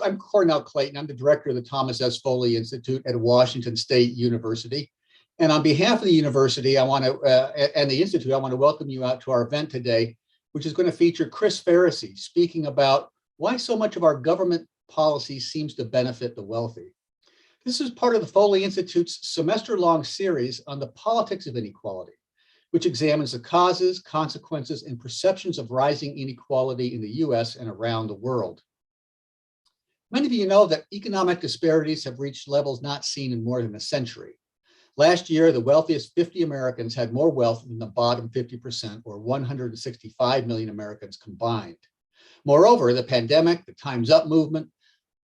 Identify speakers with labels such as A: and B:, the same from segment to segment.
A: I'm Cornell Clayton. I'm the director of the Thomas S. Foley Institute at Washington State University. And on behalf of the university, and the Institute, I want to welcome you out to our event today, which is going to feature Chris Faricy speaking about why so much of our government policy seems to benefit the wealthy. This is part of the Foley Institute's semester-long series on the politics of inequality, which examines the causes, consequences, and perceptions of rising inequality in the US and around the world. Many of you know that economic disparities have reached levels not seen in more than a century. Last year, the wealthiest 50 Americans had more wealth than the bottom 50%, or 165 million Americans combined. Moreover, the pandemic, the Time's Up movement,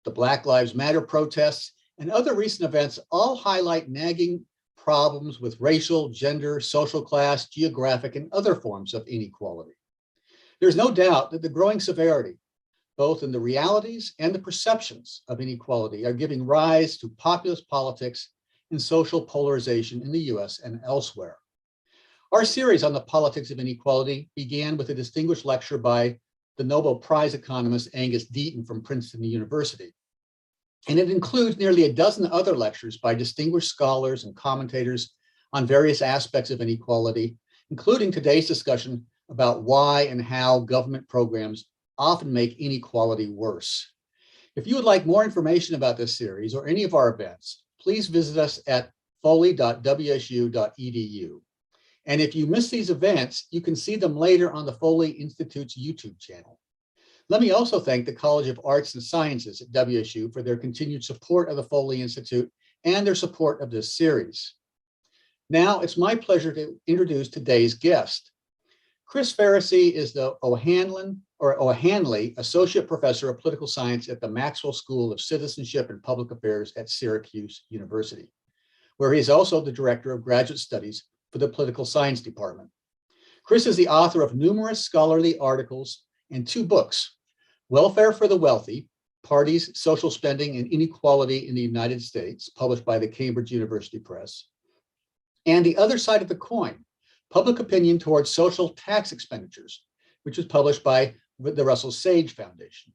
A: the Black Lives Matter protests, and other recent events all highlight nagging problems with racial, gender, social class, geographic, and other forms of inequality. There's no doubt that the growing severity, both in the realities and the perceptions of inequality, are giving rise to populist politics and social polarization in the US and elsewhere. Our series on the politics of inequality began with a distinguished lecture by the Nobel Prize economist Angus Deaton from Princeton University. And it includes nearly a dozen other lectures by distinguished scholars and commentators on various aspects of inequality, including today's discussion about why and how government programs often make inequality worse. If you would like more information about this series or any of our events, please visit us at foley.wsu.edu. And if you miss these events, you can see them later on the Foley Institute's YouTube channel. Let me also thank the College of Arts and Sciences at WSU for their continued support of the Foley Institute and their support of this series. Now, it's my pleasure to introduce today's guest. Chris Faricy is the O'Hanley Associate Professor of Political Science at the Maxwell School of Citizenship and Public Affairs at Syracuse University, where he is also the Director of Graduate Studies for the Political Science Department. Chris is the author of numerous scholarly articles and 2 books, Welfare for the Wealthy, Parties, Social Spending, and Inequality in the United States, published by the Cambridge University Press, and The Other Side of the Coin, Public Opinion Towards Social Tax Expenditures, which was published by the Russell Sage Foundation.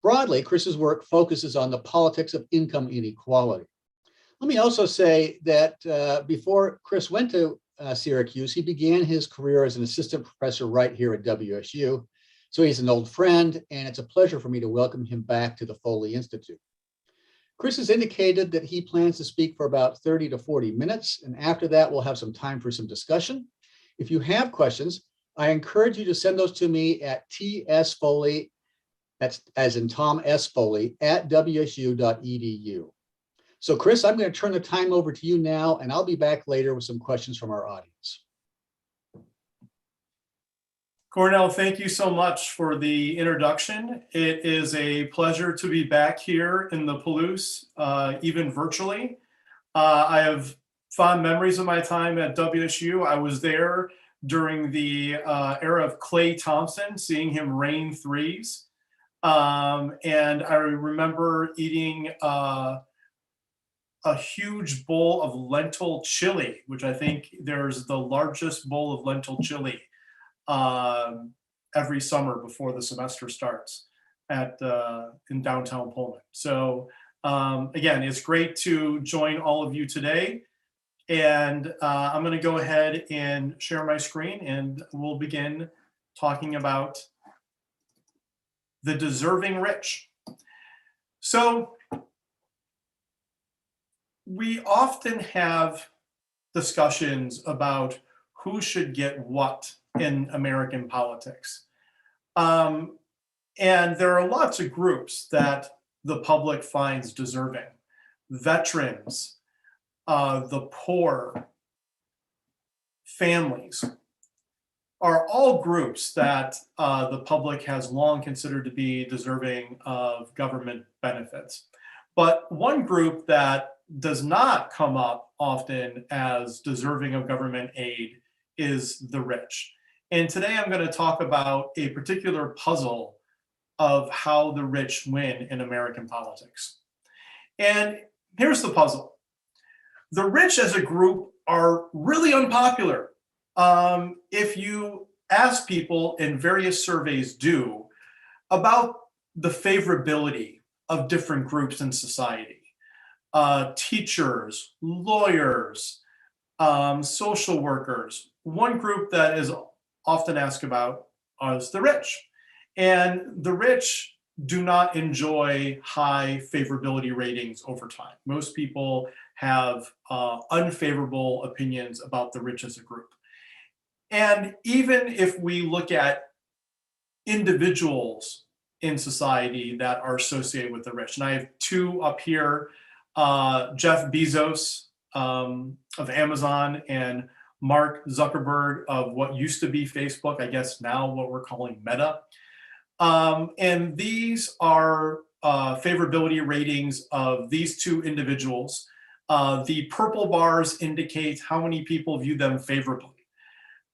A: Broadly, Chris's work focuses on the politics of income inequality. Let me also say that before Chris went to Syracuse, he began his career as an assistant professor right here at WSU. So he's an old friend, and it's a pleasure for me to welcome him back to the Foley Institute. Chris has indicated that he plans to speak for about 30 to 40 minutes, and after that, we'll have some time for some discussion. If you have questions, I encourage you to send those to me at tsfoley, that's as in Tom S. Foley, at wsu.edu. So Chris, I'm going to turn the time over to you now, and I'll be back later with some questions from our audience.
B: Cornell, thank you so much for the introduction. It is a pleasure to be back here in the Palouse, even virtually. I have fond memories of my time at WSU. I was there during the era of Klay Thompson, seeing him rain threes. And I remember eating a huge bowl of lentil chili, which I think there's the largest bowl of lentil chili every summer before the semester starts in downtown Pullman. So again, it's great to join all of you today. And I'm going to go ahead and share my screen, and we'll begin talking about the deserving rich. So we often have discussions about who should get what in American politics. And there are lots of groups that the public finds deserving. Veterans, the poor, families are all groups that the public has long considered to be deserving of government benefits. But one group that does not come up often as deserving of government aid is the rich. And today I'm going to talk about a particular puzzle of how the rich win in American politics. And here's the puzzle. The rich as a group are really unpopular. If you ask people, and various surveys do, about the favorability of different groups in society. Teachers, lawyers, social workers. One group that is often asked about is the rich. And the rich do not enjoy high favorability ratings over time. Most people have unfavorable opinions about the rich as a group. And even if we look at individuals in society that are associated with the rich, and I have two up here, Jeff Bezos of Amazon and Mark Zuckerberg of what used to be Facebook, I guess now what we're calling Meta. And these are favorability ratings of these two individuals. The purple bars indicate how many people view them favorably.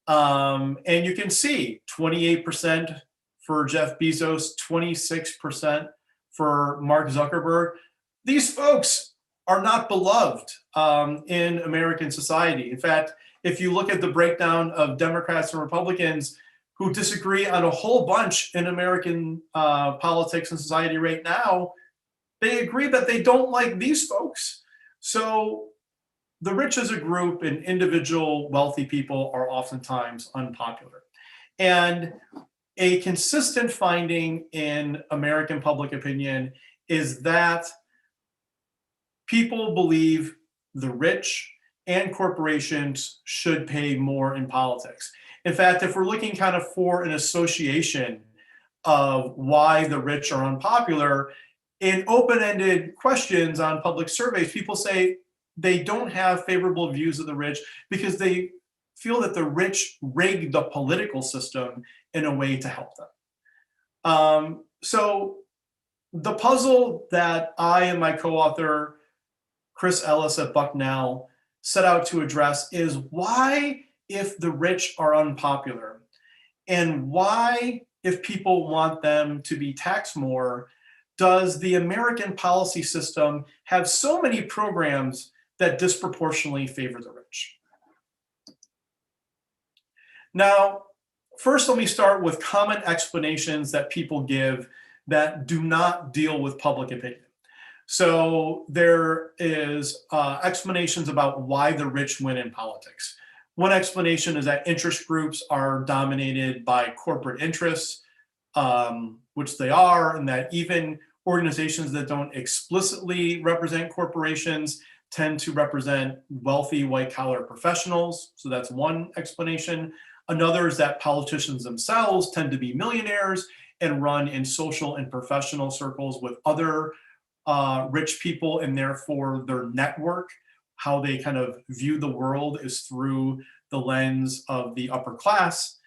B: And you can see 28% for Jeff Bezos, 26% for Mark Zuckerberg. These folks are not beloved in American society. In fact, if you look at the breakdown of Democrats and Republicans who disagree on a whole bunch in American politics and society right now, they agree that they don't like these folks. So the rich as a group and individual wealthy people are oftentimes unpopular. And a consistent finding in American public opinion is that people believe the rich and corporations should pay more in politics. In fact, if we're looking kind of for an association of why the rich are unpopular, in open-ended questions on public surveys, people say they don't have favorable views of the rich because they feel that the rich rig the political system in a way to help them. So the puzzle that I and my co-author, Chris Ellis at Bucknell, set out to address is why, if the rich are unpopular, and why, if people want them to be taxed more, does the American policy system have so many programs that disproportionately favor the rich? Now, first, let me start with common explanations that people give that do not deal with public opinion. So there is explanations about why the rich win in politics. One explanation is that interest groups are dominated by corporate interests, which they are, and that even organizations that don't explicitly represent corporations tend to represent wealthy white-collar professionals. So that's one explanation. Another is that politicians themselves tend to be millionaires and run in social and professional circles with other rich people, and therefore their network, how they kind of view the world, is through the lens of the upper class.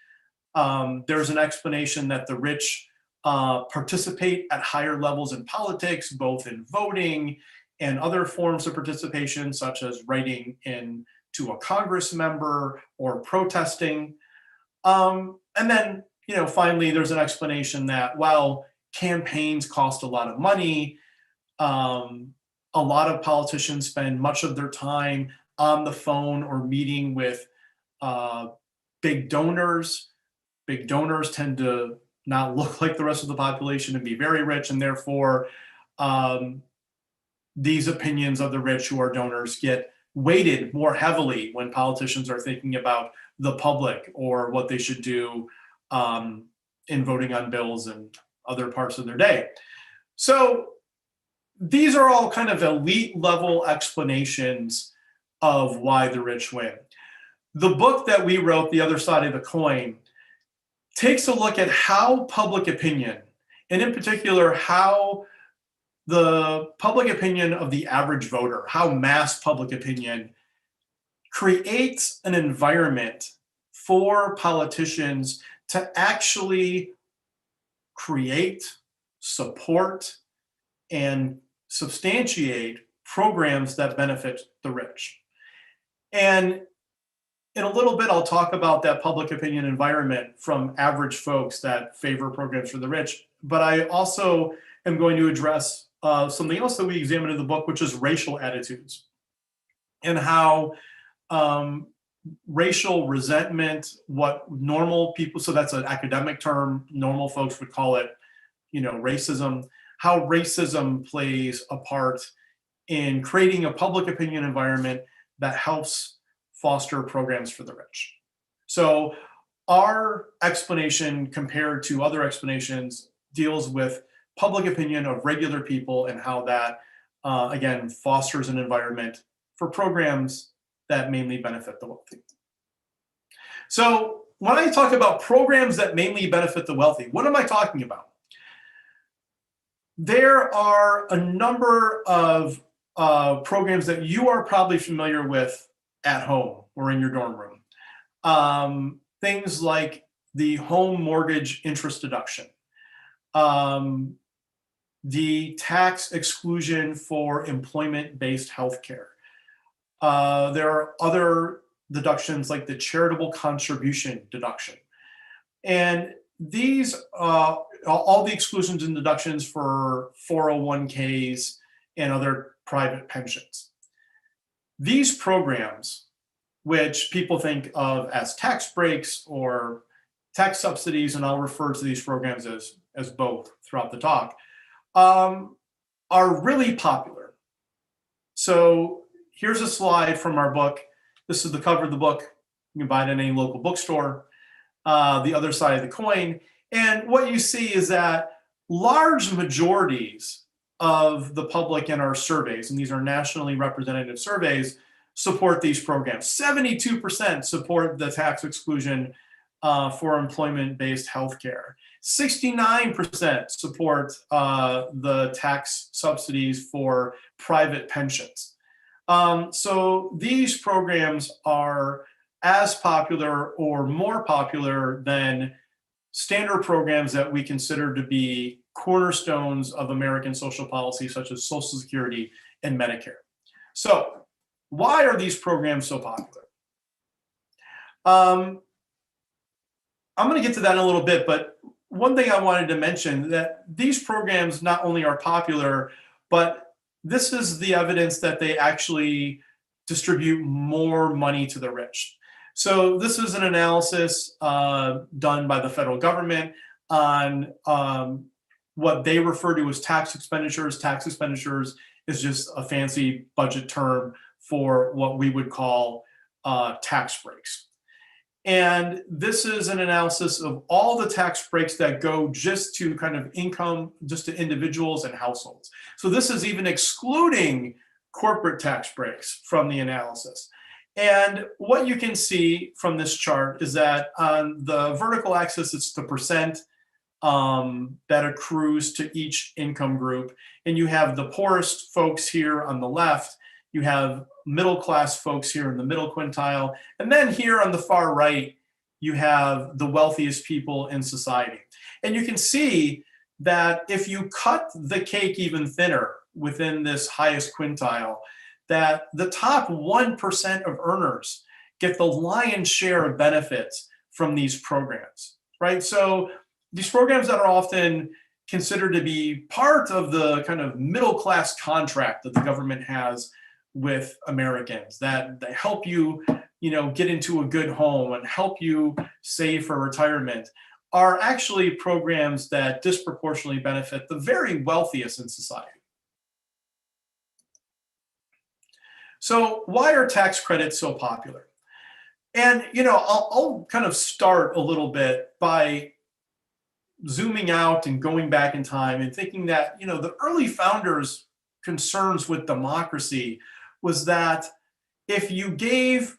B: There's an explanation that the rich participate at higher levels in politics, both in voting and other forms of participation, such as writing in to a Congress member or protesting. And then, finally, there's an explanation that while campaigns cost a lot of money, a lot of politicians spend much of their time on the phone or meeting with big donors. Big donors tend to not look like the rest of the population and be very rich, and therefore these opinions of the rich who are donors get weighted more heavily when politicians are thinking about the public or what they should do in voting on bills and other parts of their day. So these are all kind of elite level explanations of why the rich win. The book that we wrote, The Other Side of the Coin, takes a look at how public opinion, and in particular, how the public opinion of the average voter, how mass public opinion creates an environment for politicians to actually create, support, and substantiate programs that benefit the rich. And in a little bit, I'll talk about that public opinion environment from average folks that favor programs for the rich. But I also am going to address something else that we examine in the book, which is racial attitudes, and how racial resentment, what normal people, so that's an academic term, normal folks would call it, racism, how racism plays a part in creating a public opinion environment that helps foster programs for the rich. So our explanation compared to other explanations deals with public opinion of regular people and how that, again, fosters an environment for programs that mainly benefit the wealthy. So when I talk about programs that mainly benefit the wealthy, what am I talking about? There are a number of programs that you are probably familiar with at home or in your dorm room. Things like the home mortgage interest deduction, the tax exclusion for employment-based healthcare. There are other deductions like the charitable contribution deduction. And these, all the exclusions and deductions for 401ks and other private pensions. These programs, which people think of as tax breaks or tax subsidies, and I'll refer to these programs as both throughout the talk, are really popular. So here's a slide from our book. This is the cover of the book. You can buy it in any local bookstore. The other side of the coin. And what you see is that large majorities of the public in our surveys, and these are nationally representative surveys, support these programs. 72% support the tax exclusion for employment-based healthcare. 69% support the tax subsidies for private pensions. So these programs are as popular or more popular than standard programs that we consider to be cornerstones of American social policy, such as Social Security and Medicare. So why are these programs so popular? I'm going to get to that in a little bit, but one thing I wanted to mention that these programs not only are popular, but this is the evidence that they actually distribute more money to the rich. So this is an analysis done by the federal government on what they refer to as tax expenditures. Tax expenditures is just a fancy budget term for what we would call tax breaks. And this is an analysis of all the tax breaks that go just to kind of income, just to individuals and households. So this is even excluding corporate tax breaks from the analysis. And what you can see from this chart is that on the vertical axis, it's the percent that accrues to each income group. And you have the poorest folks here on the left. You have middle-class folks here in the middle quintile. And then here on the far right, you have the wealthiest people in society. And you can see that if you cut the cake even thinner within this highest quintile, that the top 1% of earners get the lion's share of benefits from these programs, right? So these programs that are often considered to be part of the kind of middle-class contract that the government has with Americans, that they help you, get into a good home and help you save for retirement, are actually programs that disproportionately benefit the very wealthiest in society. So why are tax credits so popular? And, I'll kind of start a little bit by zooming out and going back in time and thinking that, the early founders' concerns with democracy was that if you gave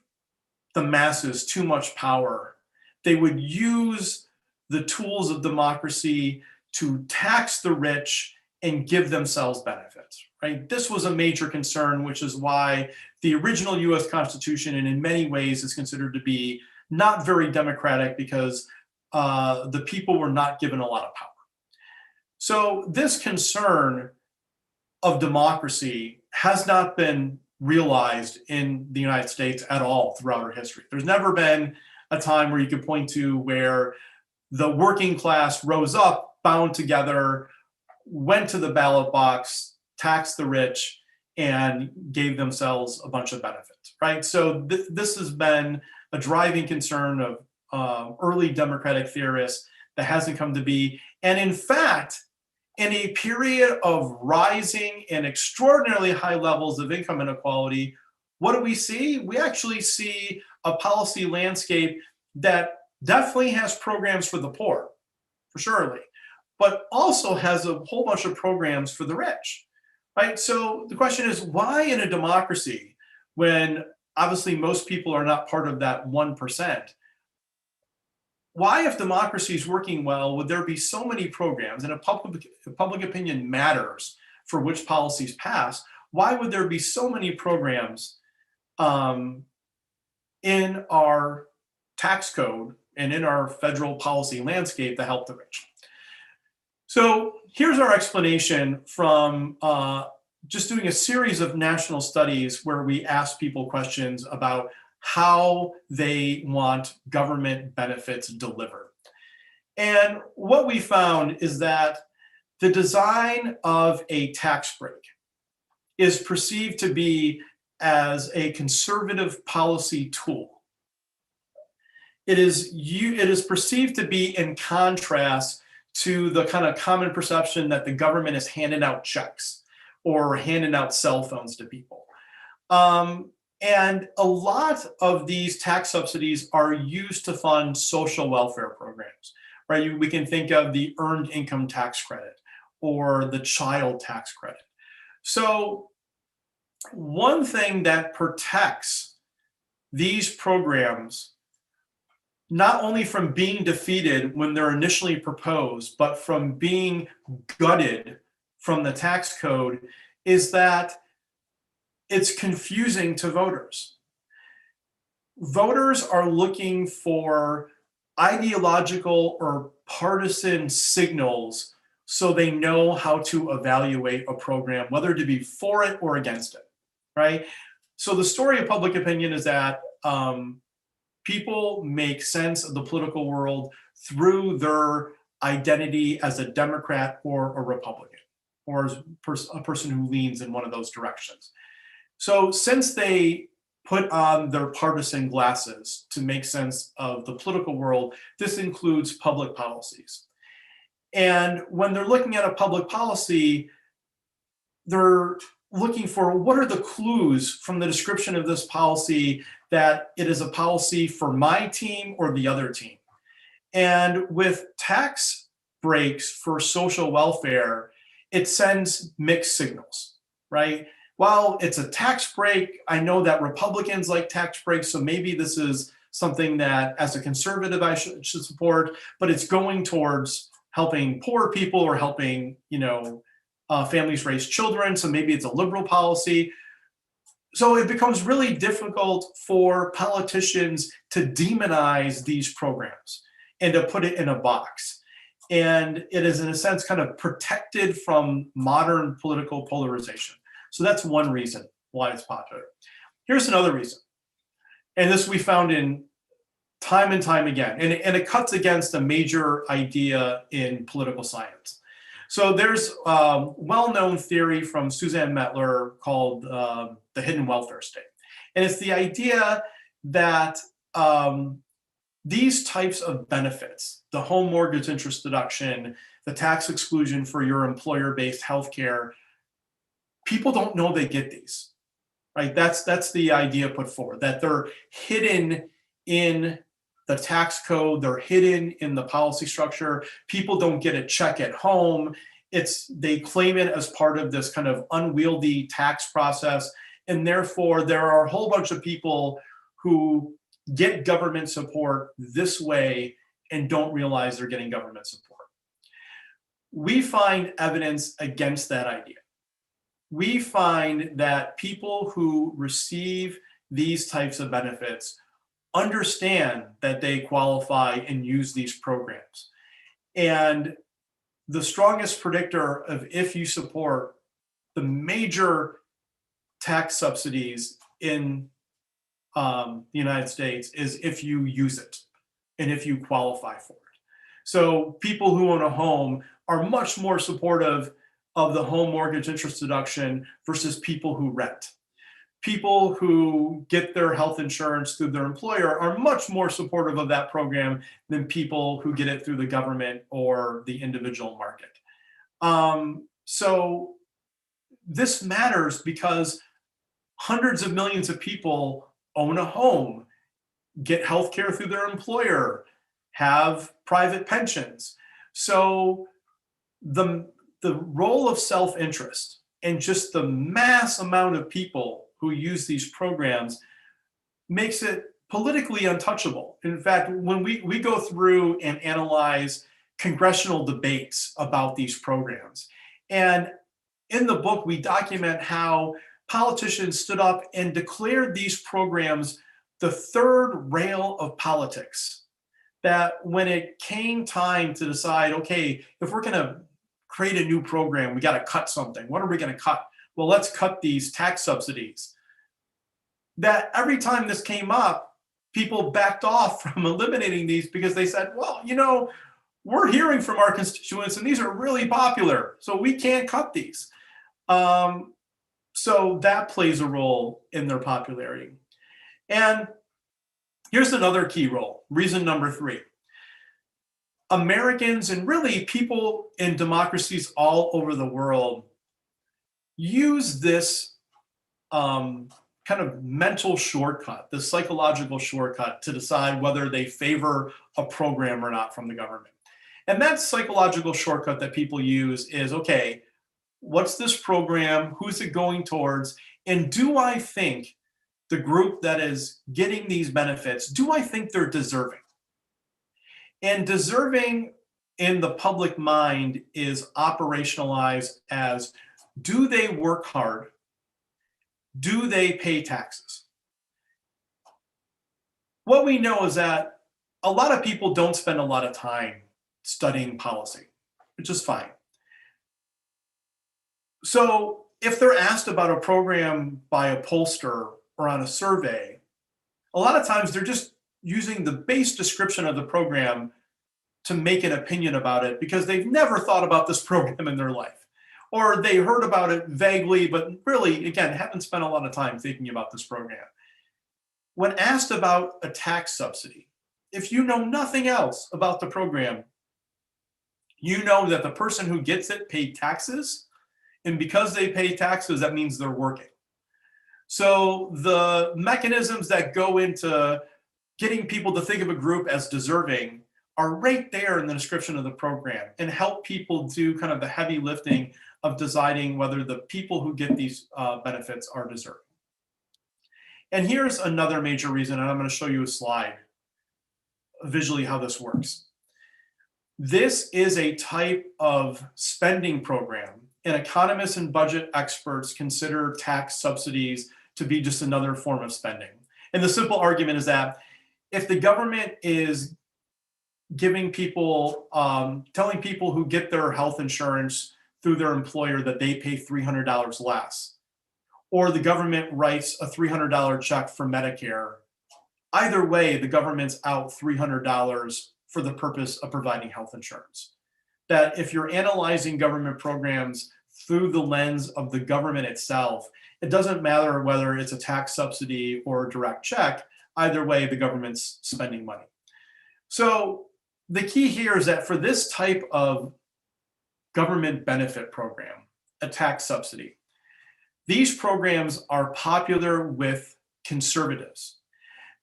B: the masses too much power, they would use the tools of democracy to tax the rich and give themselves benefits, right? This was a major concern, which is why the original US Constitution, and in many ways is considered to be not very democratic, because the people were not given a lot of power. So this concern of democracy has not been realized in the United States at all throughout our history. There's never been a time where you could point to where the working class rose up, bound together, went to the ballot box, taxed the rich, and gave themselves a bunch of benefits, right? So this has been a driving concern of early democratic theorists that hasn't come to be. And in fact, in a period of rising and extraordinarily high levels of income inequality, what do we see? We actually see a policy landscape that definitely has programs for the poor, for surely, but also has a whole bunch of programs for the rich, right? So the question is, why in a democracy, when obviously most people are not part of that 1%, why, if democracy is working well, would there be so many programs, and if public opinion matters for which policies pass, why would there be so many programs um, in our tax code and in our federal policy landscape to help the rich? So here's our explanation from just doing a series of national studies where we ask people questions about how they want government benefits delivered. And what we found is that the design of a tax break is perceived to be as a conservative policy tool. It is perceived to be in contrast to the kind of common perception that the government is handing out checks or handing out cell phones to people. And a lot of these tax subsidies are used to fund social welfare programs, right? We can think of the earned income tax credit or the child tax credit. So one thing that protects these programs not only from being defeated when they're initially proposed, but from being gutted from the tax code is that it's confusing to voters. Voters are looking for ideological or partisan signals so they know how to evaluate a program, whether to be for it or against it, right? So the story of public opinion is that people make sense of the political world through their identity as a Democrat or a Republican, or as a person who leans in one of those directions. So since they put on their partisan glasses to make sense of the political world, this includes public policies. And when they're looking at a public policy, they're looking for what are the clues from the description of this policy that it is a policy for my team or the other team. And with tax breaks for social welfare, it sends mixed signals, right? While it's a tax break, I know that Republicans like tax breaks, so maybe this is something that as a conservative I should support, but it's going towards helping poor people or helping, families raise children, so maybe it's a liberal policy. So it becomes really difficult for politicians to demonize these programs and to put it in a box. And it is, in a sense, kind of protected from modern political polarization. So that's one reason why it's popular. Here's another reason. And this we found in time and time again, and it cuts against a major idea in political science. So there's a well-known theory from Suzanne Mettler called the hidden welfare state. And it's the idea that these types of benefits, the home mortgage interest deduction, the tax exclusion for your employer-based healthcare, people don't know they get these, right? That's the idea put forward, that they're hidden in the tax code, they're hidden in the policy structure. People don't get a check at home. They claim it as part of this kind of unwieldy tax process. And therefore, there are a whole bunch of people who get government support this way and don't realize they're getting government support. We find evidence against that idea. We find that people who receive these types of benefits understand that they qualify and use these programs. And the strongest predictor of if you support the major tax subsidies in the United States is if you use it and if you qualify for it. So people who own a home are much more supportive of the home mortgage interest deduction versus people who rent. People who get their health insurance through their employer are much more supportive of that program than people who get it through the government or the individual market. So this matters because hundreds of millions of people own a home, get health care through their employer, have private pensions. So the, the role of self-interest and just the mass amount of people who use these programs makes it politically untouchable. In fact, when we go through and analyze congressional debates about these programs, and in the book, we document how politicians stood up and declared these programs the third rail of politics. That when it came time to decide, okay, if we're going to create a new program, we got to cut something. What are we going to cut? Well, let's cut these tax subsidies. That every time this came up, people backed off from eliminating these because they said, well, we're hearing from our constituents and these are really popular, so we can't cut these. So that plays a role in their popularity. And here's another key role, reason number 3. Americans and really people in democracies all over the world use this kind of mental shortcut, this psychological shortcut to decide whether they favor a program or not from the government. And that psychological shortcut that people use is, okay, what's this program? Who's it going towards? And do I think the group that is getting these benefits, do I think they're deserving? And deserving in the public mind is operationalized as, do they work hard? Do they pay taxes? What we know is that a lot of people don't spend a lot of time studying policy, which is fine. So if they're asked about a program by a pollster or on a survey, a lot of times they're just using the base description of the program to make an opinion about it because they've never thought about this program in their life. Or they heard about it vaguely, but really, again, haven't spent a lot of time thinking about this program. When asked about a tax subsidy, if you know nothing else about the program, you know that the person who gets it paid taxes, and because they pay taxes, that means they're working. So the mechanisms that go into getting people to think of a group as deserving are right there in the description of the program and help people do kind of the heavy lifting of deciding whether the people who get these benefits are deserving. And here's another major reason, and I'm going to show you a slide visually how this works. This is a type of spending program, and economists and budget experts consider tax subsidies to be just another form of spending. And the simple argument is that if the government is giving people, telling people who get their health insurance through their employer that they pay $300 less, or the government writes a $300 check for Medicare, either way, the government's out $300 for the purpose of providing health insurance. That if you're analyzing government programs through the lens of the government itself, it doesn't matter whether it's a tax subsidy or a direct check, either way, the government's spending money. So the key here is that for this type of government benefit program, a tax subsidy, these programs are popular with conservatives.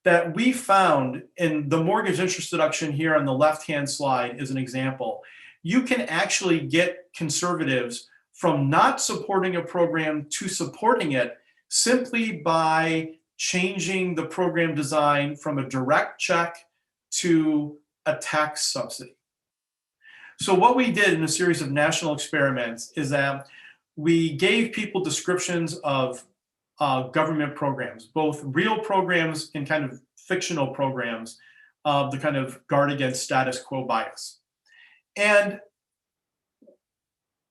B: That we found in the mortgage interest deduction here on the left-hand slide is an example. You can actually get conservatives from not supporting a program to supporting it simply by changing the program design from a direct check to a tax subsidy. So what we did in a series of national experiments is that we gave people descriptions of government programs, both real programs and kind of fictional programs, to kind of guard against status quo bias. And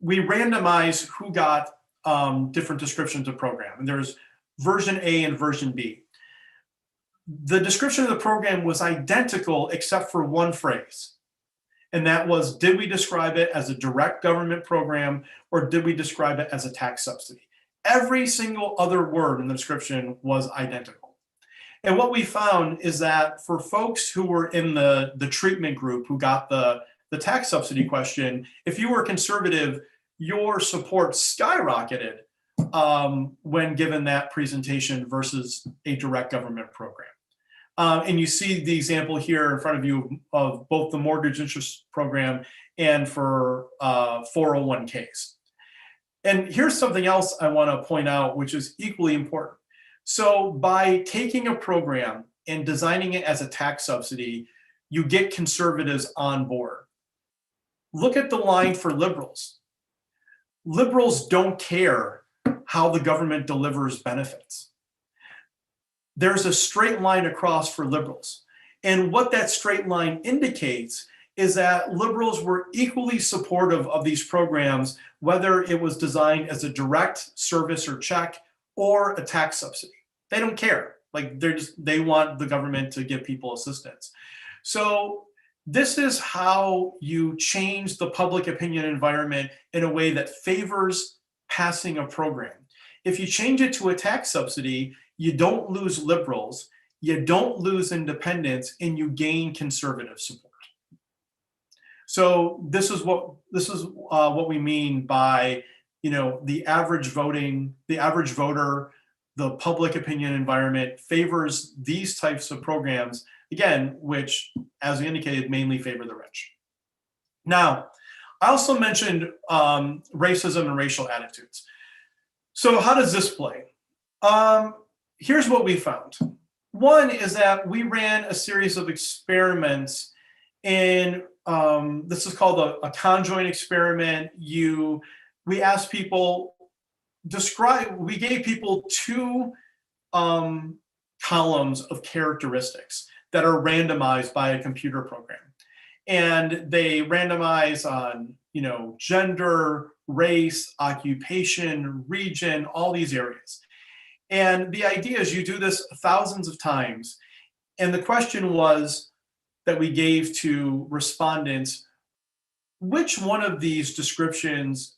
B: we randomized who got different descriptions of program. And there's version A and version B. The description of the program was identical except for one phrase. And that was, did we describe it as a direct government program or did we describe it as a tax subsidy? Every single other word in the description was identical. And what we found is that for folks who were in the treatment group who got the tax subsidy question, if you were conservative, your support skyrocketed when given that presentation versus a direct government program. And you see the example here in front of you of both the mortgage interest program and for 401ks. And here's something else I want to point out, which is equally important. So by taking a program and designing it as a tax subsidy, you get conservatives on board. Look at the line for liberals. Liberals don't care how the government delivers benefits. There's a straight line across for liberals. And what that straight line indicates is that liberals were equally supportive of these programs, whether it was designed as a direct service or check or a tax subsidy. They don't care. Like they want the government to give people assistance. So this is how you change the public opinion environment in a way that favors passing a program. If you change it to a tax subsidy, you don't lose liberals, you don't lose independents, and you gain conservative support. So this is what we mean by, the average voter, the public opinion environment favors these types of programs, again, which, as we indicated, mainly favor the rich. Now, I also mentioned racism and racial attitudes. So how does this play? Here's what we found. One is that we ran a series of experiments in, this is called a conjoint experiment. We asked people, we gave people two columns of characteristics that are randomized by a computer program. And they randomize on, gender, race, occupation, region, all these areas. And the idea is you do this thousands of times. And the question was that we gave to respondents, which one of these descriptions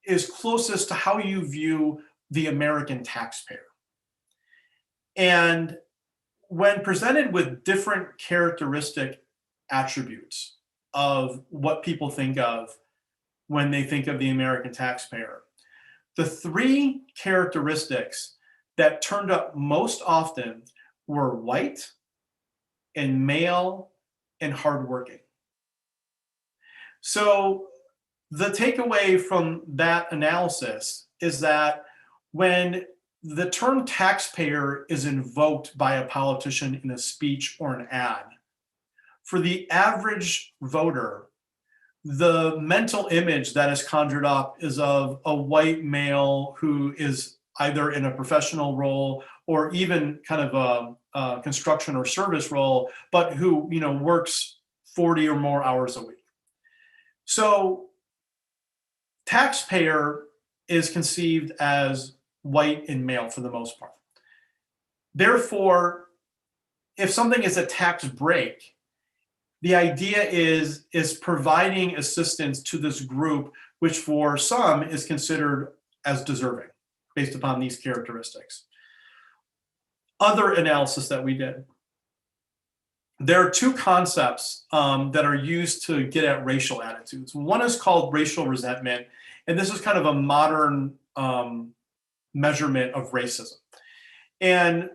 B: is closest to how you view the American taxpayer? And when presented with different characteristic attributes of what people think of when they think of the American taxpayer, the three characteristics that turned up most often were white and male and hardworking. So the takeaway from that analysis is that when the term taxpayer is invoked by a politician in a speech or an ad, for the average voter, the mental image that is conjured up is of a white male who is either in a professional role or even kind of a construction or service role, but who works 40 or more hours a week. So taxpayer is conceived as white and male for the most part. Therefore, if something is a tax break, the idea is providing assistance to this group, which for some is considered as deserving based upon these characteristics. Other analysis that we did. There are two concepts that are used to get at racial attitudes. One is called racial resentment, and this is kind of a modern measurement of racism. And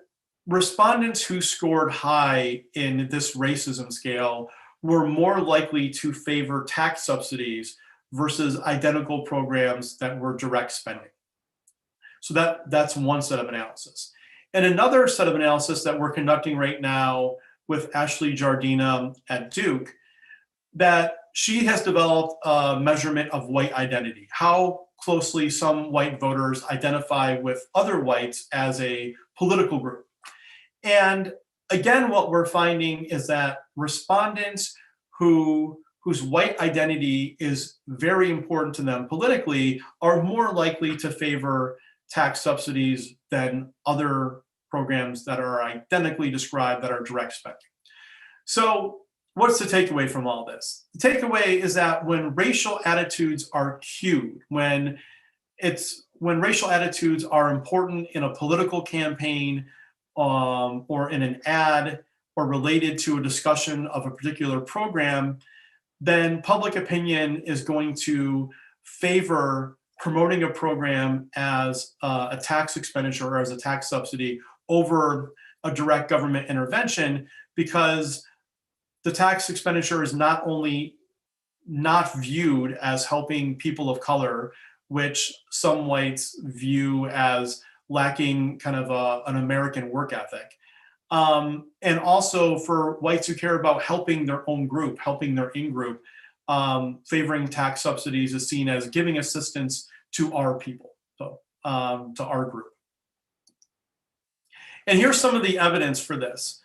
B: respondents who scored high in this racism scale were more likely to favor tax subsidies versus identical programs that were direct spending. So that's one set of analysis. And another set of analysis that we're conducting right now with Ashley Jardina at Duke, that she has developed a measurement of white identity, how closely some white voters identify with other whites as a political group. And again, what we're finding is that respondents whose white identity is very important to them politically are more likely to favor tax subsidies than other programs that are identically described that are direct spending. So what's the takeaway from all this? The takeaway is that when racial attitudes are cued, when racial attitudes are important in a political campaign or in an ad or related to a discussion of a particular program, then public opinion is going to favor promoting a program as a tax expenditure or as a tax subsidy over a direct government intervention, because the tax expenditure is not only not viewed as helping people of color, which some whites view as lacking kind of an American work ethic. And also for whites who care about helping their own group, helping their in-group, favoring tax subsidies is seen as giving assistance to our people, so to our group. And here's some of the evidence for this.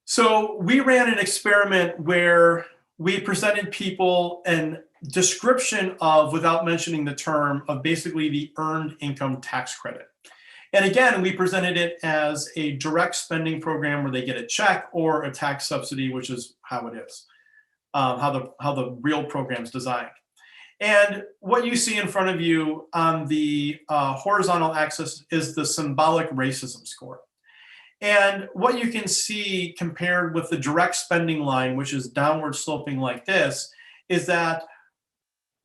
B: So we ran an experiment where we presented people a description of, without mentioning the term, of basically the earned income tax credit. And again, we presented it as a direct spending program where they get a check, or a tax subsidy, which is how it is, how the real program is designed. And what you see in front of you on the horizontal axis is the symbolic racism score. And what you can see compared with the direct spending line, which is downward sloping like this, is that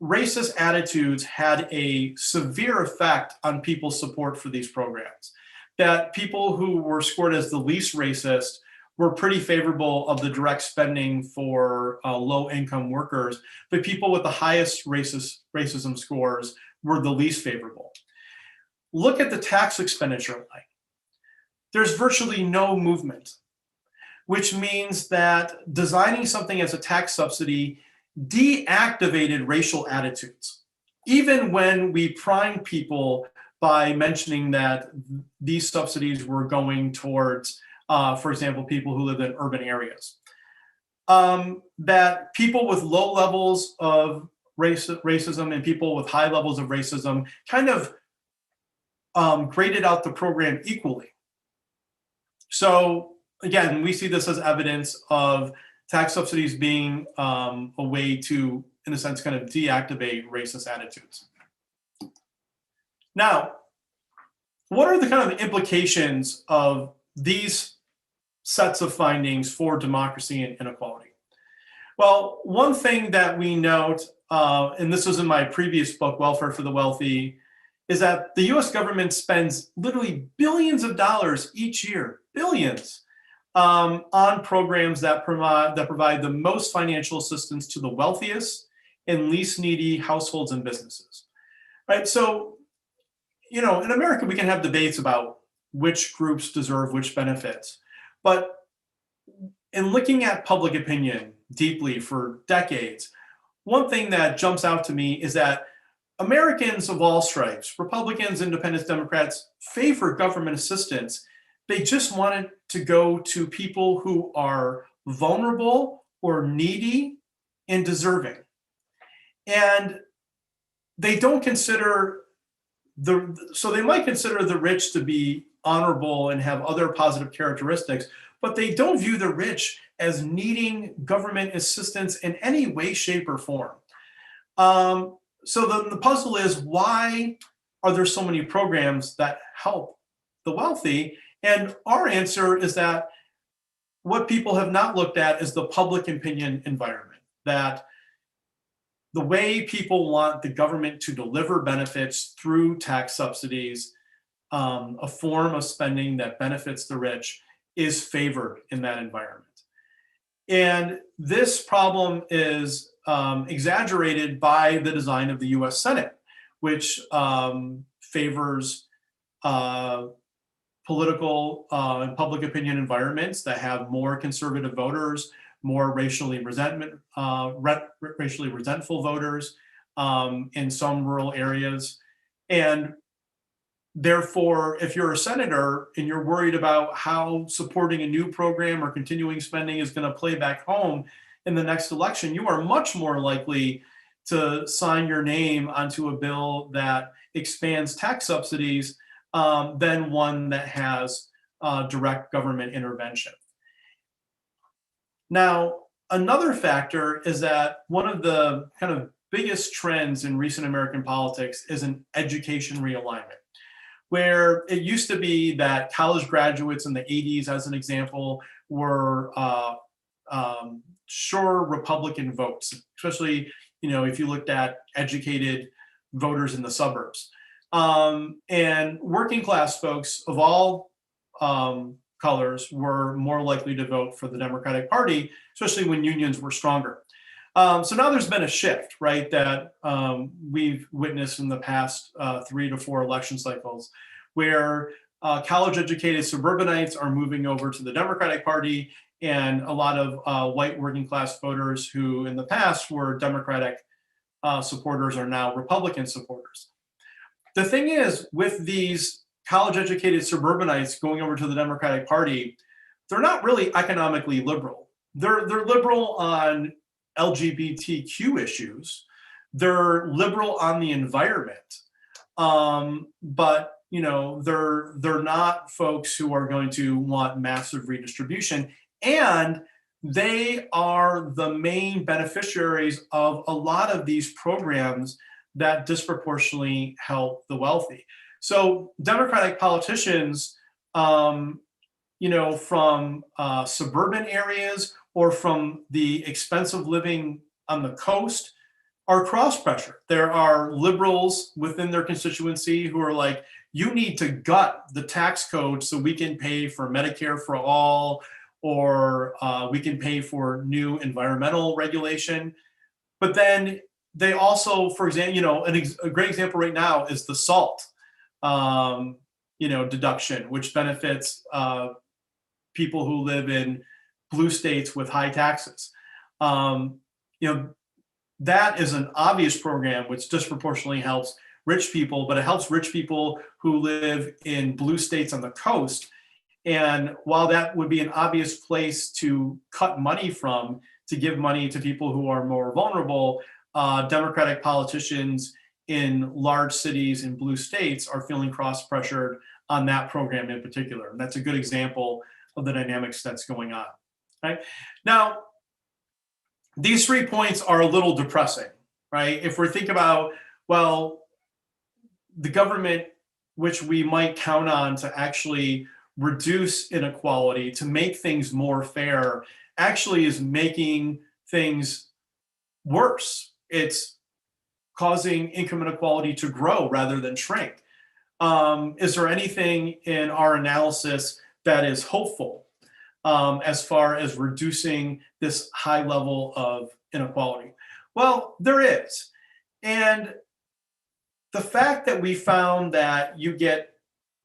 B: racist attitudes had a severe effect on people's support for these programs. That people who were scored as the least racist were pretty favorable of the direct spending for low-income workers, but people with the highest racism scores were the least favorable. Look at the tax expenditure line. There's virtually no movement, which means that designing something as a tax subsidy deactivated racial attitudes. Even when we primed people by mentioning that these subsidies were going towards, for example, people who live in urban areas, that people with low levels of racism and people with high levels of racism kind of graded out the program equally. So again, we see this as evidence of tax subsidies being a way to, in a sense, kind of deactivate racist attitudes. Now, what are the kind of implications of these sets of findings for democracy and inequality? Well, one thing that we note, and this was in my previous book, Welfare for the Wealthy, is that the US government spends literally billions of dollars each year, billions, on programs that provide the most financial assistance to the wealthiest and least needy households and businesses, right? So, you know, in America, we can have debates about which groups deserve which benefits, but in looking at public opinion deeply for decades, one thing that jumps out to me is that Americans of all stripes, Republicans, Independents, Democrats, favor government assistance. They just want it to go to people who are vulnerable or needy and deserving. And they don't consider so they might consider the rich to be honorable and have other positive characteristics, but they don't view the rich as needing government assistance in any way, shape, or form. So the puzzle is, why are there so many programs that help the wealthy? And our answer is that what people have not looked at is the public opinion environment, that the way people want the government to deliver benefits through tax subsidies, a form of spending that benefits the rich, is favored in that environment. And this problem is exaggerated by the design of the US Senate, which favors political and public opinion environments that have more conservative voters, more racially resentful voters in some rural areas. And therefore, if you're a senator and you're worried about how supporting a new program or continuing spending is going to play back home in the next election, you are much more likely to sign your name onto a bill that expands tax subsidies than one that has direct government intervention. Now, another factor is that one of the kind of biggest trends in recent American politics is an education realignment, where it used to be that college graduates in the 80s, as an example, were sure Republican votes, especially if you looked at educated voters in the suburbs. And working class folks of all colors were more likely to vote for the Democratic Party, especially when unions were stronger. So now there's been a shift, right, that we've witnessed in the past 3 to 4 election cycles, where college-educated suburbanites are moving over to the Democratic Party, and a lot of white working class voters who in the past were Democratic supporters are now Republican supporters. The thing is, with these college-educated suburbanites going over to the Democratic Party, they're not really economically liberal. They're liberal on LGBTQ issues. They're liberal on the environment, but they're not folks who are going to want massive redistribution, and they are the main beneficiaries of a lot of these programs that disproportionately help the wealthy. So Democratic politicians, from suburban areas or from the expensive living on the coast, are cross-pressured. There are liberals within their constituency who are like, you need to gut the tax code so we can pay for Medicare for all, or we can pay for new environmental regulation. But then they also, for example, a great example right now is the SALT, deduction, which benefits people who live in blue states with high taxes. That is an obvious program which disproportionately helps rich people, but it helps rich people who live in blue states on the coast. And while that would be an obvious place to cut money from, to give money to people who are more vulnerable, Democratic politicians in large cities in blue states are feeling cross-pressured on that program in particular. And that's a good example of the dynamics that's going on. Right? Now, these 3 points are a little depressing, right? If we think about, well, the government, which we might count on to actually reduce inequality, to make things more fair, actually is making things worse. It's causing income inequality to grow rather than shrink. Is there anything in our analysis that is hopeful as far as reducing this high level of inequality? Well, there is. And the fact that we found that you get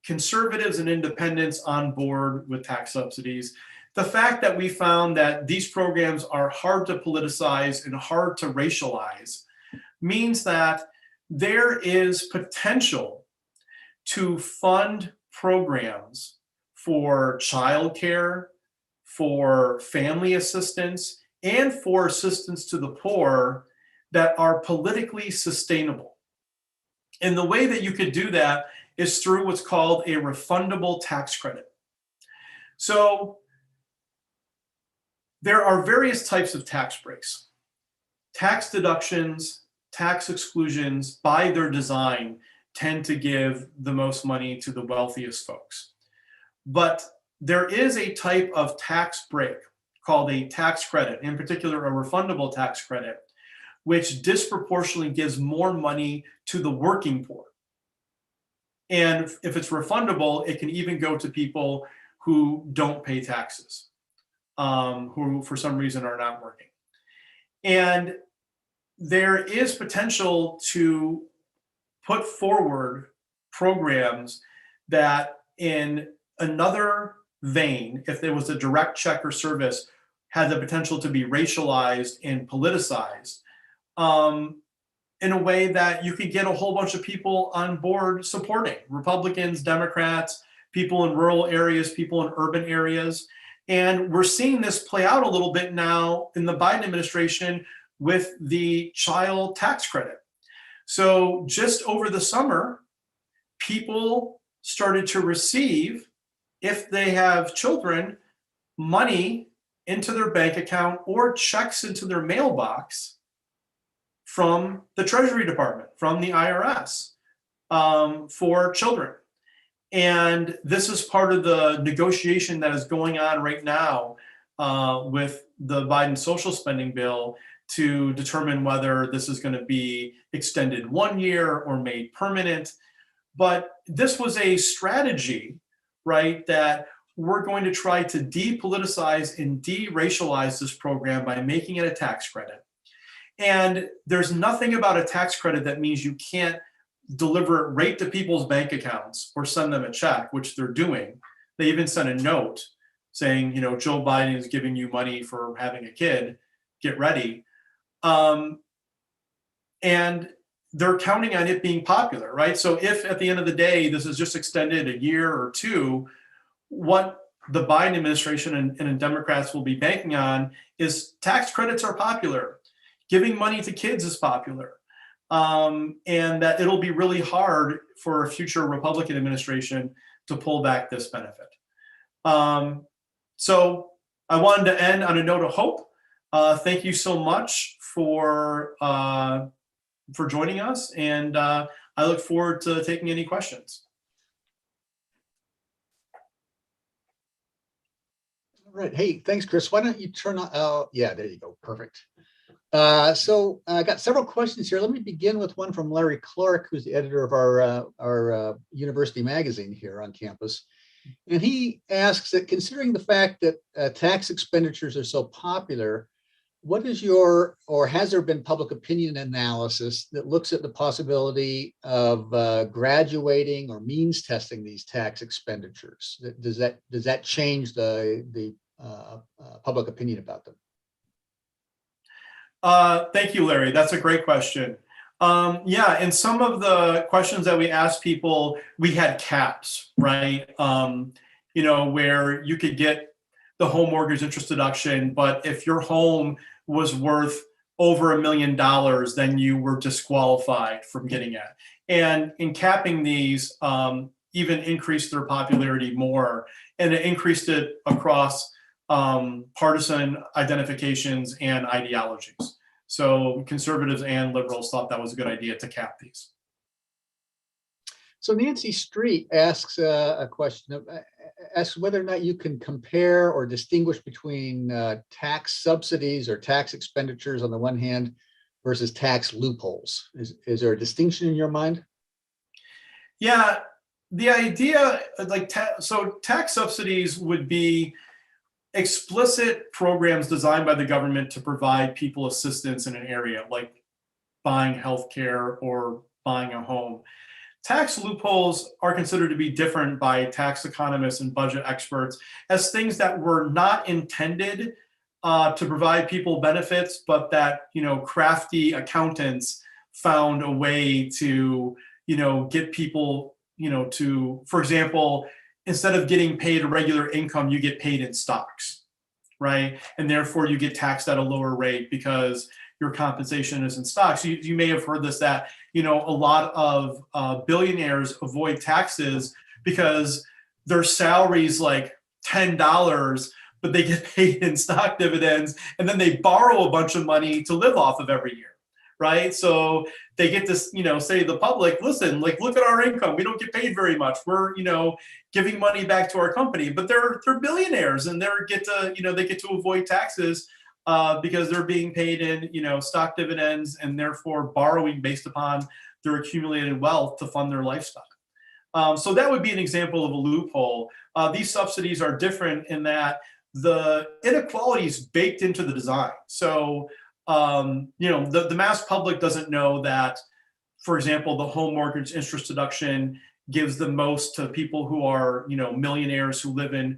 B: conservatives and independents on board with tax subsidies, the fact that we found that these programs are hard to politicize and hard to racialize, means that there is potential to fund programs for childcare, for family assistance, and for assistance to the poor that are politically sustainable. And the way that you could do that is through what's called a refundable tax credit. So there are various types of tax breaks. Tax deductions, tax exclusions, by their design, tend to give the most money to the wealthiest folks. But there is a type of tax break called a tax credit, in particular a refundable tax credit, which disproportionately gives more money to the working poor. And if it's refundable, it can even go to people who don't pay taxes, who for some reason are not working. And there is potential to put forward programs that, in another vein, if there was a direct check or service, had the potential to be racialized and politicized in a way that you could get a whole bunch of people on board supporting Republicans, Democrats, people in rural areas, people in urban areas. And we're seeing this play out a little bit now in the Biden administration with the child tax credit. So just over the summer, people started to receive, if they have children, money into their bank account or checks into their mailbox from the Treasury Department, from the IRS, for children. And this is part of the negotiation that is going on right now with the Biden social spending bill to determine whether this is going to be extended 1 year or made permanent. But this was a strategy, right, that we're going to try to depoliticize and de-racialize this program by making it a tax credit. And there's nothing about a tax credit that means you can't deliver it right to people's bank accounts or send them a check, which they're doing. They even sent a note saying, you know, Joe Biden is giving you money for having a kid, get ready. And they're counting on it being popular, right? So if at the end of the day, this is just extended a year or two, what the Biden administration and Democrats will be banking on is tax credits are popular. Giving money to kids is popular. And that it'll be really hard for a future Republican administration to pull back this benefit. So I wanted to end on a note of hope. Thank you so much for joining us, and I look forward to taking any questions.
A: All right. Hey, thanks, Chris. Why don't you turn on? Oh, yeah, there you go. Perfect. So I got several questions here. Let me begin with one from Larry Clark, who's the editor of our university magazine here on campus. And he asks that, considering the fact that tax expenditures are so popular, what is your, or has there been public opinion analysis that looks at the possibility of graduating or means testing these tax expenditures? Does that change the public opinion about them?
B: Thank you, Larry. That's a great question. Yeah, in some of the questions that we asked people, we had caps, right? You know, where you could get the home mortgage interest deduction, but if your home was worth over $1 million, then you were disqualified from getting it. And in capping these, even increased their popularity more, and it increased it across partisan identifications and ideologies. So conservatives and liberals thought that was a good idea to cap these.
A: So Nancy Street asks a question, asks whether or not you can compare or distinguish between tax subsidies or tax expenditures on the one hand versus tax loopholes. Is there a distinction in your mind?
B: Yeah, the idea, like, so tax subsidies would be explicit programs designed by the government to provide people assistance in an area, like buying healthcare or buying a home. Tax loopholes are considered to be different by tax economists and budget experts as things that were not intended to provide people benefits, but that, you know, crafty accountants found a way to, you know, get people, you know, to, for example, instead of getting paid a regular income, you get paid in stocks, right? And therefore you get taxed at a lower rate because your compensation is in stocks. You may have heard this, that, you know, a lot of billionaires avoid taxes because their salary's like $10, but they get paid in stock dividends, and then they borrow a bunch of money to live off of every year, right? So they get this, you know, say to the public, listen, like, look at our income. We don't get paid very much. We're, you know, giving money back to our company, but they're billionaires, and they get to avoid taxes because they're being paid in, you know, stock dividends, and therefore borrowing based upon their accumulated wealth to fund their lifestyle. So that would be an example of a loophole. These subsidies are different in that the inequality is baked into the design. So, you know, the mass public doesn't know that, for example, the home mortgage interest deduction gives the most to people who are, you know, millionaires who live in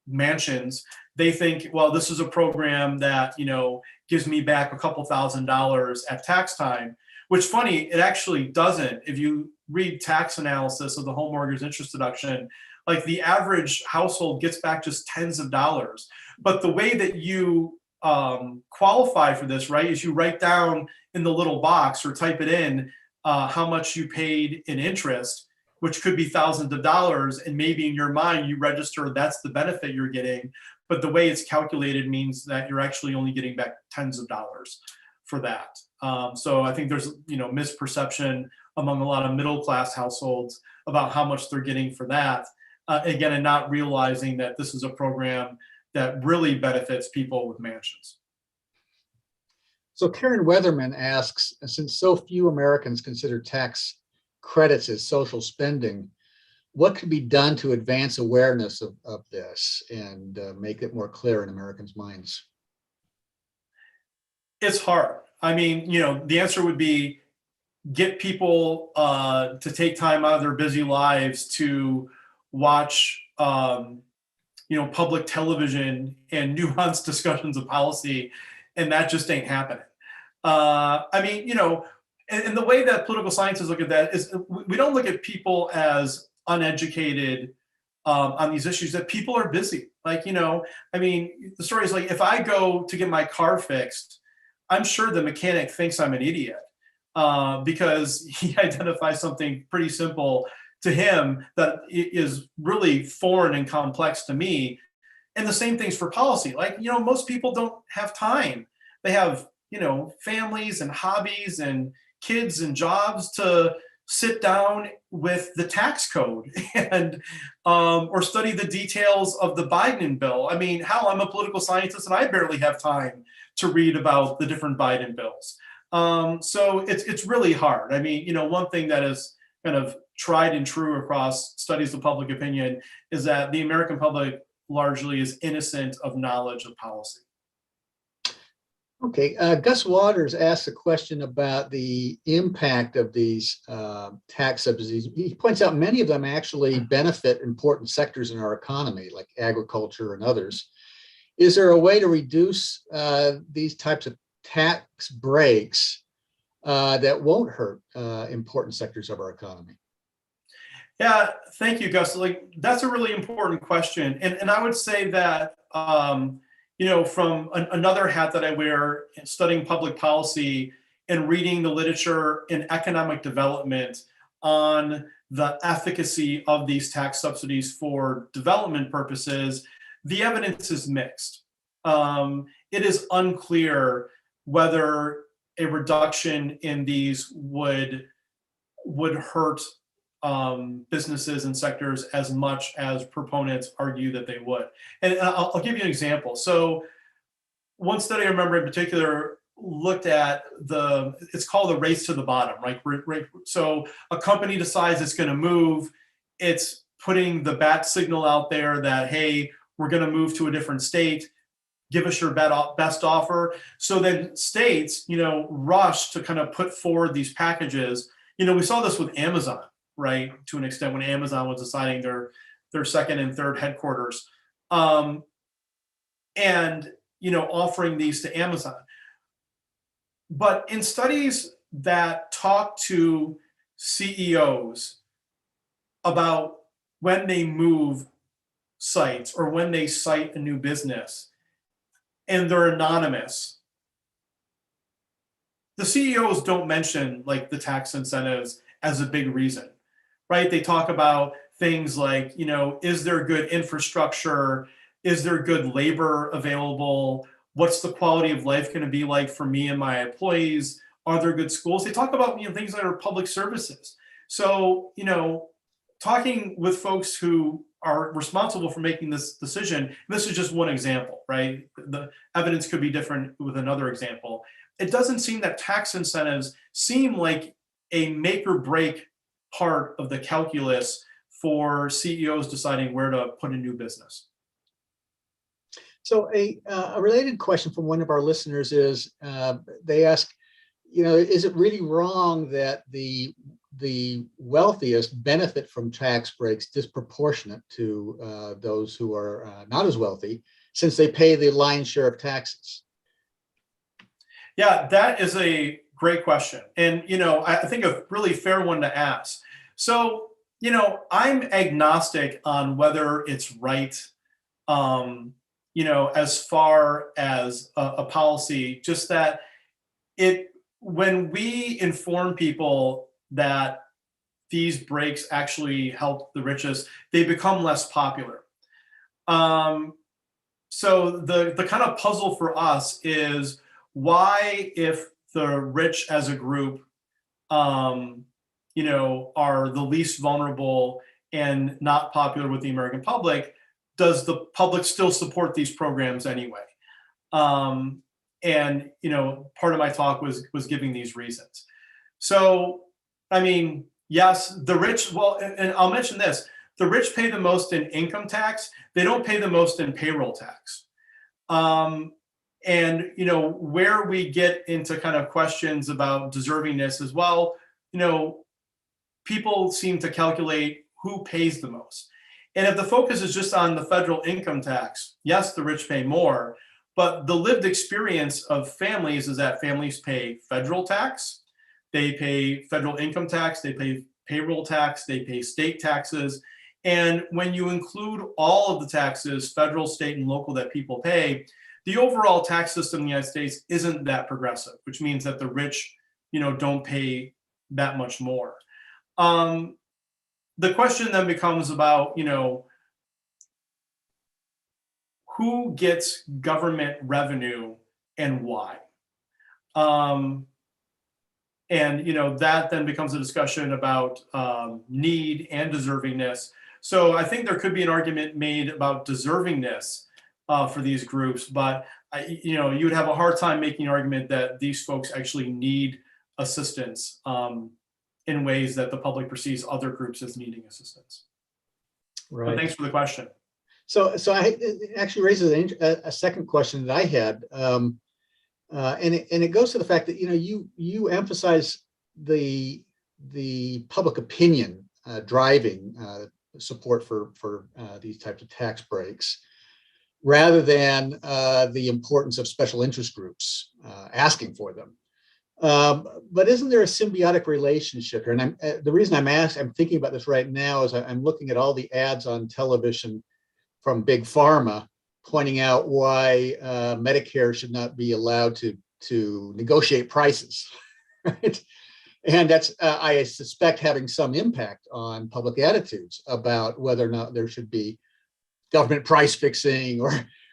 B: mansions. They think, well, this is a program that, you know, gives me back a couple $1,000s at tax time, which, funny, it actually doesn't. If you read tax analysis of the home mortgage interest deduction, like, the average household gets back just tens of dollars. But the way that you qualify for this, right, is you write down in the little box or type it in how much you paid in interest, which could be thousands of dollars, and maybe in your mind you register that's the benefit you're getting, but the way it's calculated means that you're actually only getting back tens of dollars for that. So I think there's, you know, misperception among a lot of middle class households about how much they're getting for that. Again, and not realizing that this is a program that really benefits people with mansions.
A: So Karen Weatherman asks, since so few Americans consider tax credits as social spending, what could be done to advance awareness of this and make it more clear in Americans' minds?
B: It's hard. I mean, the answer would be get people to take time out of their busy lives to watch, public television and nuanced discussions of policy, and that just ain't happening. I mean, and the way that political scientists look at that is we don't look at people as uneducated on these issues, that people are busy. Like, I mean, the story is like, if I go to get my car fixed, I'm sure the mechanic thinks I'm an idiot because he identifies something pretty simple to him that is really foreign and complex to me. And the same things for policy. Like, most people don't have time. They have, families and hobbies and kids and jobs to sit down with the tax code and or study the details of the Biden bill. I mean, hell, I'm a political scientist and I barely have time to read about the different Biden bills. So it's really hard. I mean, one thing that is kind of tried and true across studies of public opinion is that the American public largely is innocent of knowledge of policy.
A: Okay, Gus Waters asked a question about the impact of these tax subsidies. He points out many of them actually benefit important sectors in our economy, like agriculture and others. Is there a way to reduce these types of tax breaks that won't hurt important sectors of our economy?
B: Yeah, thank you, Gus. Like, that's a really important question. And I would say that, from another hat that I wear, studying public policy and reading the literature in economic development on the efficacy of these tax subsidies for development purposes, the evidence is mixed. It is unclear whether a reduction in these would hurt businesses and sectors as much as proponents argue that they would. And I'll give you an example. So one study I remember in particular looked at it's called the race to the bottom, right? So a company decides it's going to move, it's putting the bat signal out there that, hey, we're going to move to a different state, give us your best offer. So then states, rush to kind of put forward these packages. We saw this with Amazon, right, to an extent, when Amazon was deciding their second and third headquarters, and offering these to Amazon. But in studies that talk to CEOs about when they move sites or when they cite a new business, and they're anonymous, the CEOs don't mention like the tax incentives as a big reason, right? They talk about things like, is there good infrastructure? Is there good labor available? What's the quality of life going to be like for me and my employees? Are there good schools? They talk about things that are public services. So, talking with folks who are responsible for making this decision, this is just one example, right? The evidence could be different with another example. It doesn't seem that tax incentives seem like a make or break part of the calculus for CEOs deciding where to put a new business.
A: So a related question from one of our listeners is, they ask, is it really wrong that the wealthiest benefit from tax breaks disproportionate to those who are not as wealthy, since they pay the lion's share of taxes?
B: Yeah, that is a great question. And, I think a really fair one to ask. So, I'm agnostic on whether it's right, as far as a policy, just that when we inform people that these breaks actually help the richest, they become less popular. So the kind of puzzle for us is, why, if the rich as a group, are the least vulnerable and not popular with the American public, does the public still support these programs anyway? And part of my talk was giving these reasons. So, I mean, yes, the rich. Well, and I'll mention this: the rich pay the most in income tax. They don't pay the most in payroll tax. And where we get into kind of questions about deservingness as well, people seem to calculate who pays the most. And if the focus is just on the federal income tax, yes, the rich pay more, but the lived experience of families is that families pay federal tax, they pay federal income tax, they pay payroll tax, they pay state taxes. And when you include all of the taxes, federal, state, and local, that people pay, the overall tax system in the United States isn't that progressive, which means that the rich, don't pay that much more. The question then becomes about, who gets government revenue and why? And that then becomes a discussion about need and deservingness. So I think there could be an argument made about deservingness for these groups, but you would have a hard time making an argument that these folks actually need assistance in ways that the public perceives other groups as needing assistance.
A: Right.
B: But thanks for the question.
A: So it actually raises a second question that I had, and it goes to the fact that you emphasize the public opinion driving support for these types of tax breaks, rather than the importance of special interest groups asking for them. But isn't there a symbiotic relationship here? And the reason I'm thinking about this right now is I'm looking at all the ads on television from Big Pharma pointing out why Medicare should not be allowed to negotiate prices, right? And that's, I suspect, having some impact on public attitudes about whether or not there should be government price fixing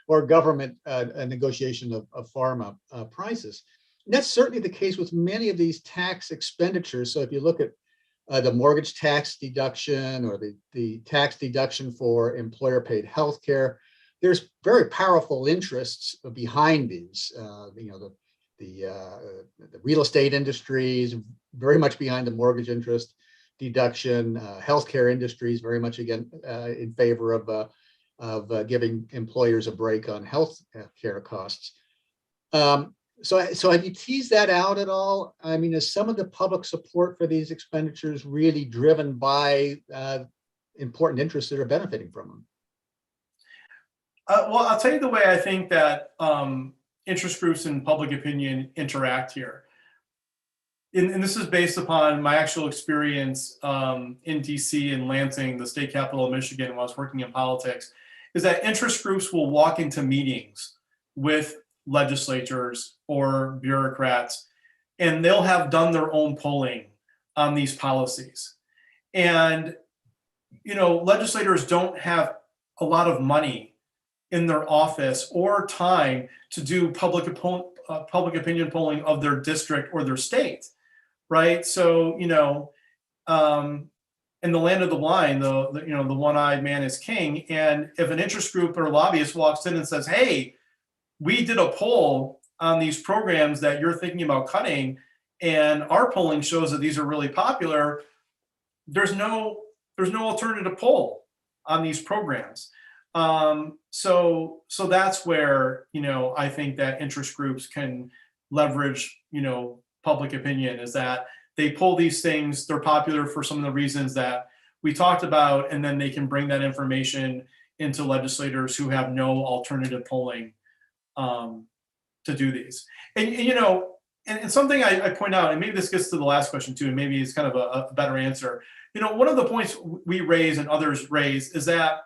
A: or government negotiation of pharma prices. And that's certainly the case with many of these tax expenditures. So if you look at the mortgage tax deduction or the tax deduction for employer paid health care, there's very powerful interests behind these. The real estate industries very much behind the mortgage interest deduction. Healthcare industries very much again in favor of giving employers a break on health care costs. So have you teased that out at all? I mean, is some of the public support for these expenditures really driven by important interests that are benefiting from them?
B: Well, I'll tell you the way I think that interest groups and public opinion interact here. And this is based upon my actual experience in DC and Lansing, the state capital of Michigan, while I was working in politics, is that interest groups will walk into meetings with legislators or bureaucrats, and they'll have done their own polling on these policies. And, legislators don't have a lot of money in their office or time to do public opinion polling of their district or their state, right? So, in the land of the blind, the one-eyed man is king. And if an interest group or lobbyist walks in and says, "Hey, we did a poll on these programs that you're thinking about cutting, and our polling shows that these are really popular," there's no alternative poll on these programs. So that's where, I think that interest groups can leverage, public opinion, is that they pull these things, they're popular for some of the reasons that we talked about, and then they can bring that information into legislators who have no alternative polling to do these. And something I point out, and maybe this gets to the last question too, and maybe it's kind of a better answer. One of the points we raise and others raise is that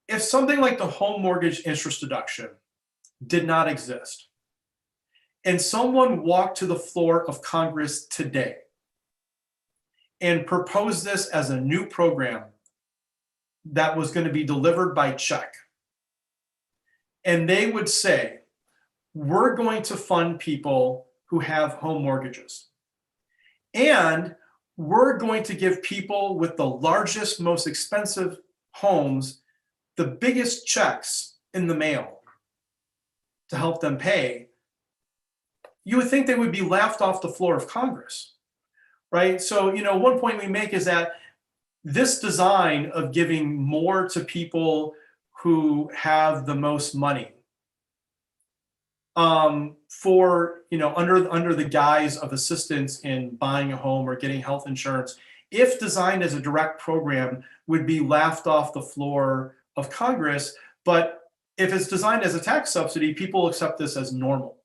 B: if something like the home mortgage interest deduction did not exist, and someone walked to the floor of Congress today and proposed this as a new program that was going to be delivered by check, and they would say, "We're going to fund people who have home mortgages, and we're going to give people with the largest, most expensive homes the biggest checks in the mail," to help them pay, you would think they would be laughed off the floor of Congress, right? So, one point we make is that this design of giving more to people who have the most money, for, under the guise of assistance in buying a home or getting health insurance, if designed as a direct program, would be laughed off the floor of Congress. But if it's designed as a tax subsidy, people accept this as normal.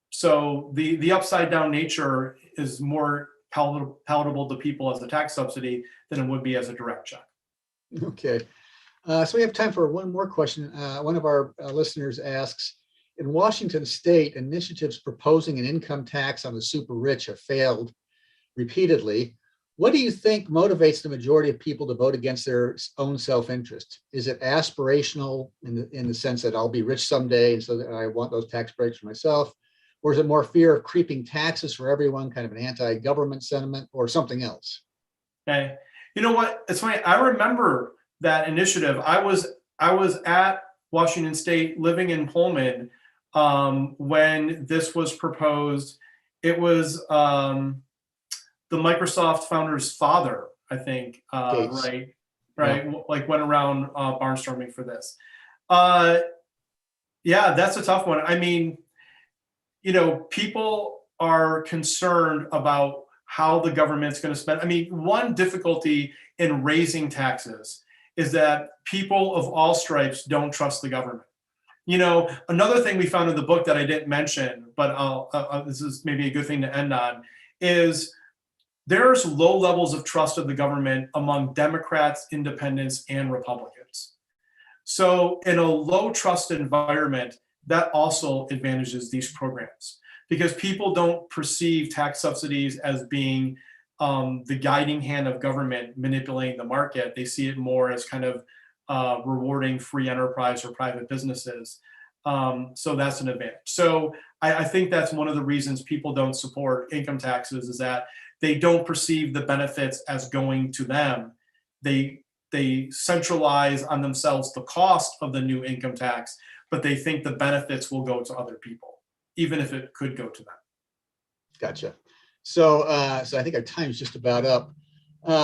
B: So the upside down nature is more palatable to people as a tax subsidy than it would be as a direct check.
A: Okay. So we have time for one more question. One of our listeners asks, in Washington state, initiatives proposing an income tax on the super rich have failed repeatedly. What do you think motivates the majority of people to vote against their own self-interest? Is it aspirational in the sense that I'll be rich someday, and so that I want those tax breaks for myself? Or is it more fear of creeping taxes for everyone, kind of an anti-government sentiment, or something else?
B: Okay. You know what? It's funny. I remember that initiative. I was at Washington State living in Pullman when this was proposed. It was the Microsoft founder's father, I think, right? Yeah. Like went around barnstorming for this. Yeah, that's a tough one. I mean, people are concerned about how the government's going to spend. I mean, one difficulty in raising taxes is that people of all stripes don't trust the government. Another thing we found in the book that I didn't mention, but this is maybe a good thing to end on, is there's low levels of trust of the government among Democrats, independents, and Republicans. So in a low trust environment, that also advantages these programs, because people don't perceive tax subsidies as being the guiding hand of government manipulating the market. They see it more as kind of rewarding free enterprise or private businesses. So that's an advantage. So I think that's one of the reasons people don't support income taxes, is that they don't perceive the benefits as going to them. They centralize on themselves the cost of the new income tax, but they think the benefits will go to other people, even if it could go to them.
A: Gotcha. So I think our time is just about up.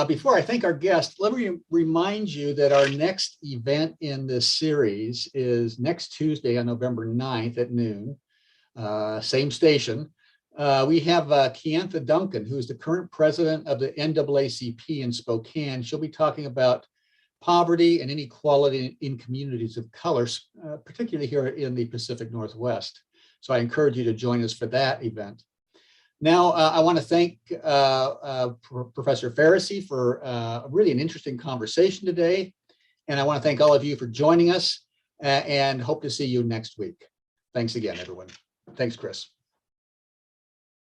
A: Before I thank our guest, let me remind you that our next event in this series is next Tuesday on November 9th at noon, same station. We have Keantha Duncan, who is the current president of the NAACP in Spokane. She'll be talking about poverty and inequality in communities of color, particularly here in the Pacific Northwest. So I encourage you to join us for that event. Now, I want to thank Professor Faricy for really an interesting conversation today. And I want to thank all of you for joining us and hope to see you next week. Thanks again, everyone. Thanks, Chris.